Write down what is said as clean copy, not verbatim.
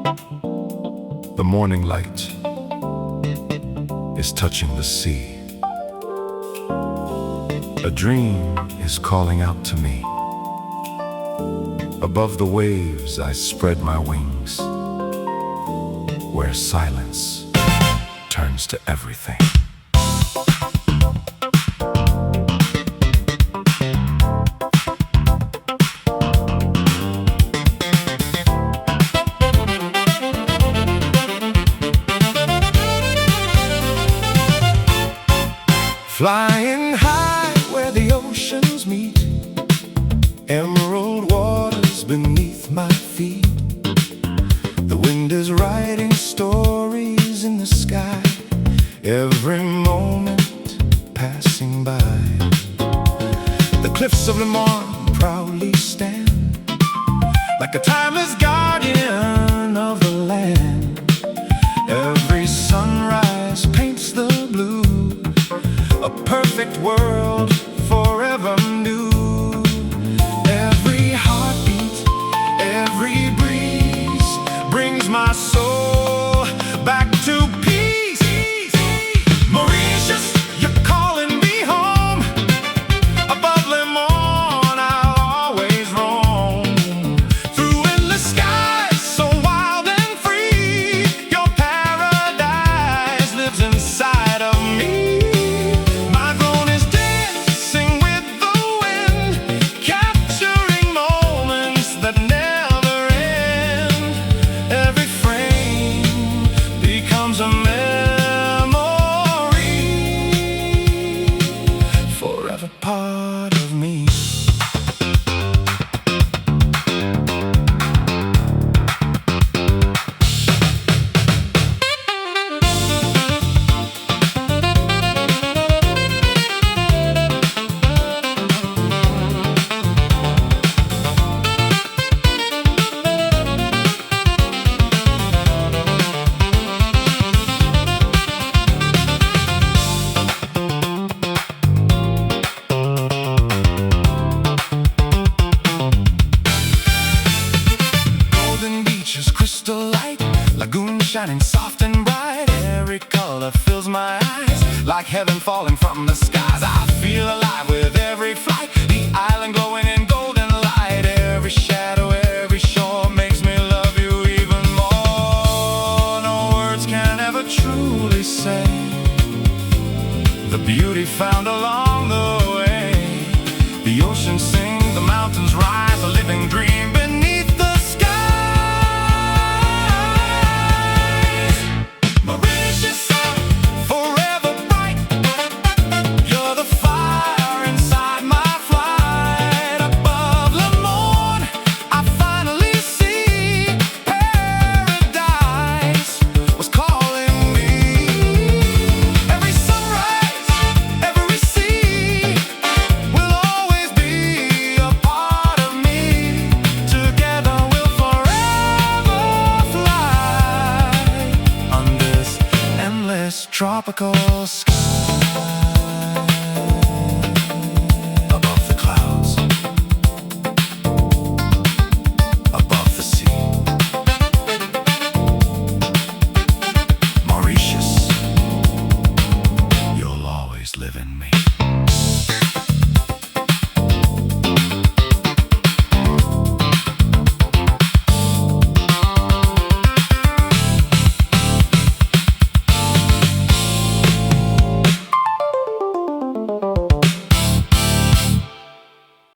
The morning light is touching the sea. A dream is calling out to me. Above the waves I spread my wings, where silence turns to everything. Flying high where the oceans meet, emerald waters beneath my feet. The wind is writing stories in the sky, every moment passing by. The cliffs of Le Mans proudly stand, like a timeless guardian of the land. Every sunrise paints the blue, a perfect world forever new. Every heartbeat, every breeze brings my soul back to peace. Mauritius, you're calling me home. Above Le Mans I'll always roam, through endless skies so wild and free. Your paradise lives inside of me. Part of me. Crystal light, lagoon shining soft and bright. Every color fills my eyes, like heaven falling from the skies. I feel alive with every flight, the island glowing in golden light. Every shadow, every shore makes me love you even more. No words can ever truly say the beauty found along the way. The oceans sing, the mountains rise, a living dream beneath the tropical sky.